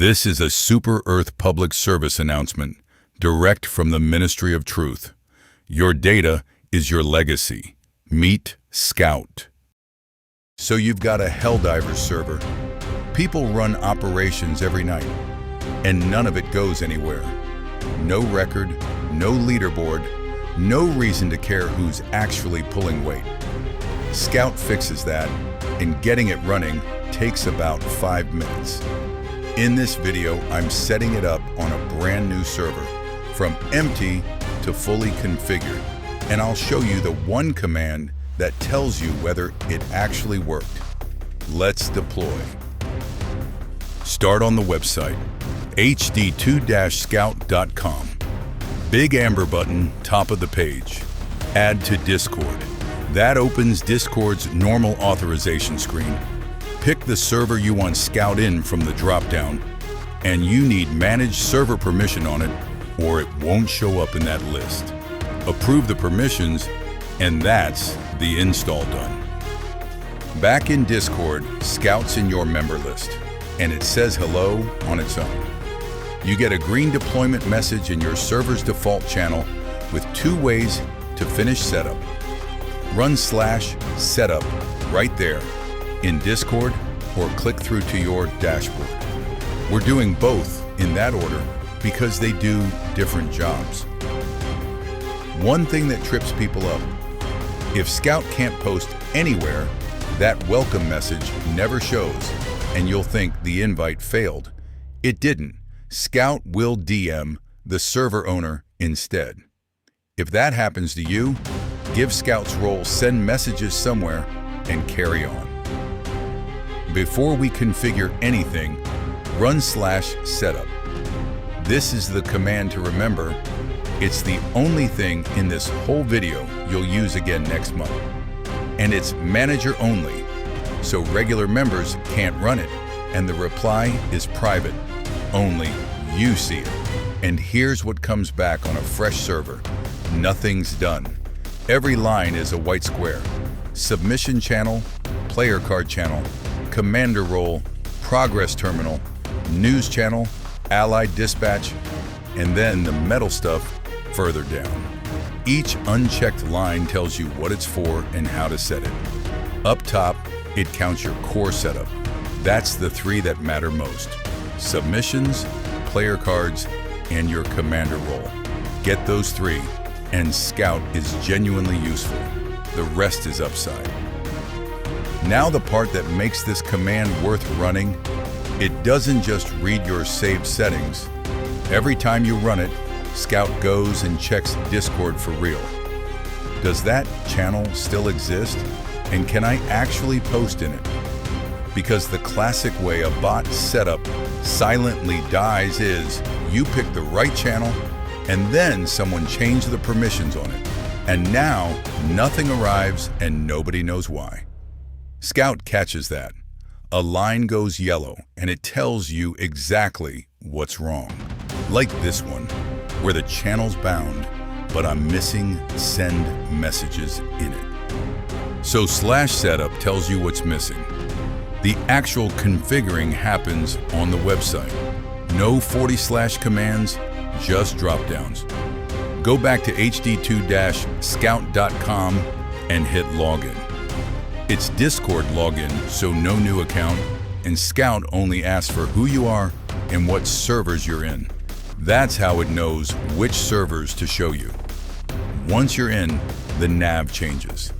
This is a Super Earth public service announcement, direct from the Ministry of Truth. Your data is your legacy. Meet Scout. So you've got a Helldivers server. People run operations every night, and none of it goes anywhere. No record, no leaderboard, no reason to care who's actually pulling weight. Scout fixes that, and getting it running takes about 5 minutes. In this video, I'm setting it up on a brand new server, from empty to fully configured, and I'll show you the one command that tells you whether it actually worked. Let's deploy. Start on the website, hd2-scout.com. Big amber button, top of the page. Add to Discord. That opens Discord's normal authorization screen. Pick the server you want Scout in from the drop-down, and you need manage server permission on it, or it won't show up in that list. Approve the permissions, and that's the install done. Back in Discord, Scout's in your member list, and it says hello on its own. You get a green deployment message in your server's default channel with 2 ways to finish setup. Run /setup right there in Discord, or click through to your dashboard. We're doing both in that order because they do different jobs. One thing that trips people up: if Scout can't post anywhere, that welcome message never shows, and you'll think the invite failed. It didn't. Scout will DM the server owner instead. If that happens to you, give Scout's role send messages somewhere and carry on. Before we configure anything, run /setup. This is the command to remember. It's the only thing in this whole video you'll use again next month. And it's manager only, so regular members can't run it, and the reply is private. Only you see it. And here's what comes back on a fresh server. Nothing's done. Every line is a white square. Submission channel, player card channel, commander role, progress terminal, news channel, allied dispatch, and then the metal stuff further down. Each unchecked line tells you what it's for and how to set it. Up top, it counts your core setup. That's the 3 that matter most: submissions, player cards, and your commander role. Get those 3, and Scout is genuinely useful. The rest is upside. Now the part that makes this command worth running: it doesn't just read your saved settings. Every time you run it, Scout goes and checks Discord for real. Does that channel still exist? And can I actually post in it? Because the classic way a bot setup silently dies is you pick the right channel and then someone changed the permissions on it. And now nothing arrives and nobody knows why. Scout catches that. A line goes yellow and it tells you exactly what's wrong. Like this one, where the channel's bound, but I'm missing send messages in it. So /setup tells you what's missing. The actual configuring happens on the website. No 40/ commands, just drop-downs. Go back to hd2-scout.com and hit login. It's Discord login, so no new account, and Scout only asks for who you are and what servers you're in. That's how it knows which servers to show you. Once you're in, the nav changes.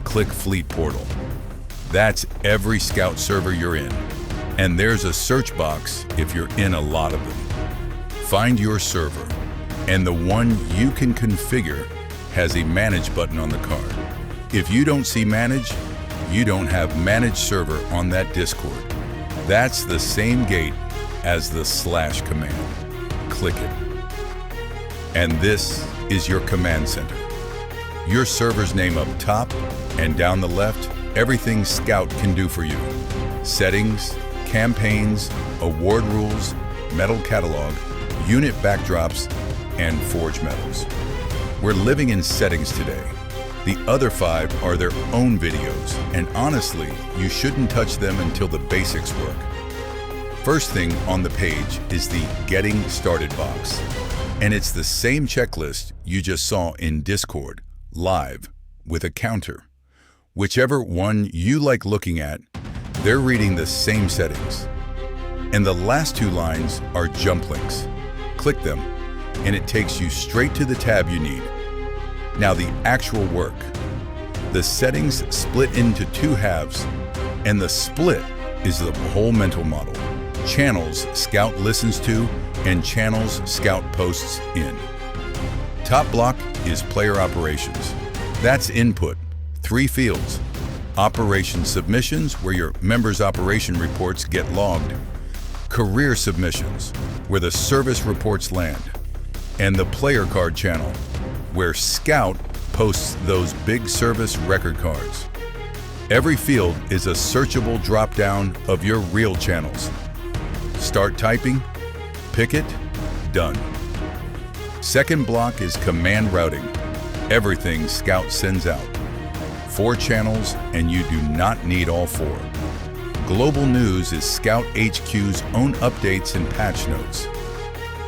Click Fleet Portal. That's every Scout server you're in, and there's a search box if you're in a lot of them. Find your server, and the one you can configure has a Manage button on the card. If you don't see Manage, you don't have Manage server on that Discord. That's the same gate as the / command. Click it. And this is your command center. Your server's name up top, and down the left, everything Scout can do for you. Settings, campaigns, award rules, medal catalog, unit backdrops, and forge medals. We're living in settings today. The other 5 are their own videos, and honestly, you shouldn't touch them until the basics work. First thing on the page is the Getting Started box. And it's the same checklist you just saw in Discord, live, with a counter. Whichever one you like looking at, they're reading the same settings. And the last two lines are jump links. Click them, and it takes you straight to the tab you need. Now the actual work. The settings split into two halves, and the split is the whole mental model. Channels Scout listens to and channels Scout posts in. Top block is player operations. That's input, 3 fields. Operation submissions, where your members' operation reports get logged. Career submissions, where the service reports land. And the player card channel, where Scout posts those big service record cards. Every field is a searchable drop-down of your real channels. Start typing, pick it, done. Second block is command routing. Everything Scout sends out. 4 channels, and you do not need all 4. Global News is Scout HQ's own updates and patch notes.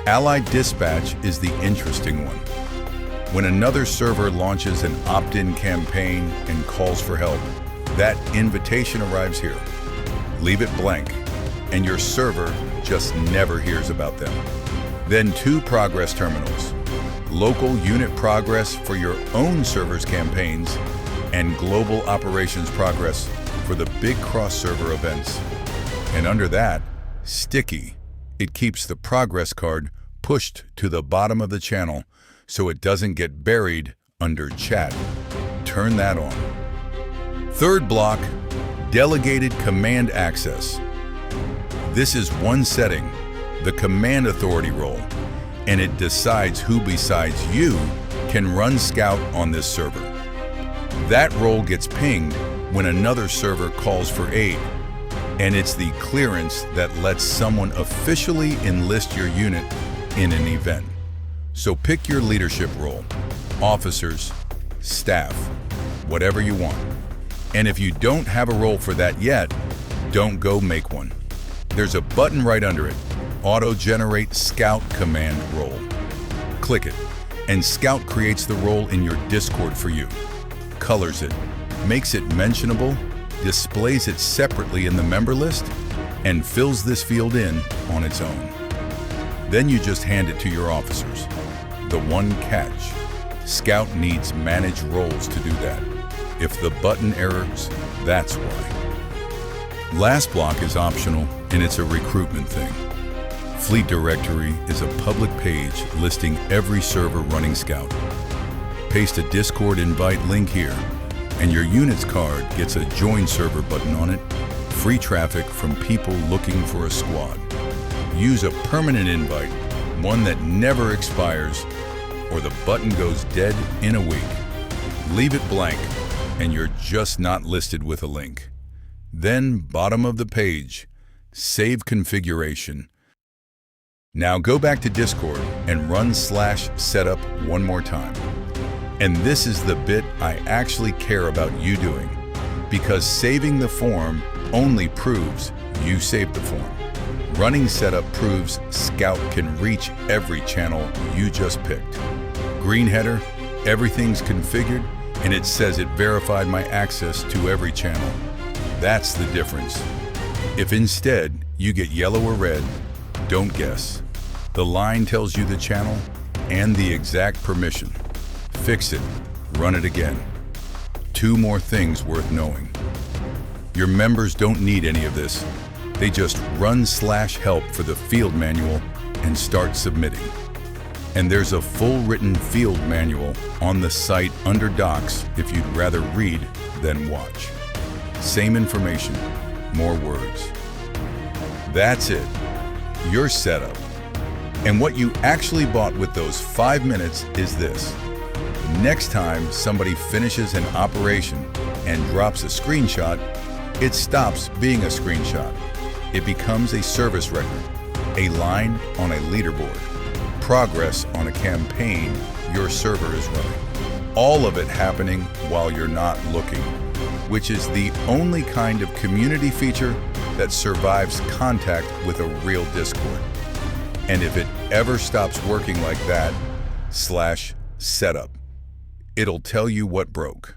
Allied Dispatch is the interesting one. When another server launches an opt-in campaign and calls for help, that invitation arrives here. Leave it blank, and your server just never hears about them. Then 2 progress terminals. Local unit progress for your own server's campaigns, and global operations progress for the big cross-server events. And under that, sticky. It keeps the progress card pushed to the bottom of the channel so it doesn't get buried under chat. Turn that on. Third block, delegated command access. This is one setting, the command authority role, and it decides who besides you can run Scout on this server. That role gets pinged when another server calls for aid, and it's the clearance that lets someone officially enlist your unit in an event. So pick your leadership role, officers, staff, whatever you want. And if you don't have a role for that yet, don't go make one. There's a button right under it, Auto-Generate Scout Command Role. Click it, and Scout creates the role in your Discord for you, colors it, makes it mentionable, displays it separately in the member list, and fills this field in on its own. Then you just hand it to your officers. The one catch, Scout needs manage roles to do that. If the button errors, that's why. Last block is optional, and it's a recruitment thing. Fleet Directory is a public page listing every server running Scout. Paste a Discord invite link here, and your unit's card gets a Join Server button on it, free traffic from people looking for a squad. Use a permanent invite, one that never expires, or the button goes dead in a week. Leave it blank, and you're just not listed with a link. Then, bottom of the page, save configuration. Now go back to Discord and run /setup one more time. And this is the bit I actually care about you doing, because saving the form only proves you saved the form. Running setup proves Scout can reach every channel you just picked. Green header, everything's configured, and it says it verified my access to every channel. That's the difference. If instead you get yellow or red, don't guess. The line tells you the channel and the exact permission. Fix it, run it again. 2 more things worth knowing. Your members don't need any of this. They just run /help for the field manual and start submitting. And there's a full written field manual on the site under Docs if you'd rather read than watch. Same information, more words. That's it, your setup. And what you actually bought with those 5 minutes is this. Next time somebody finishes an operation and drops a screenshot, it stops being a screenshot. It becomes a service record, a line on a leaderboard, progress on a campaign your server is running. All of it happening while you're not looking. which is the only kind of community feature that survives contact with a real Discord. And if it ever stops working like that, /setup, it'll tell you what broke.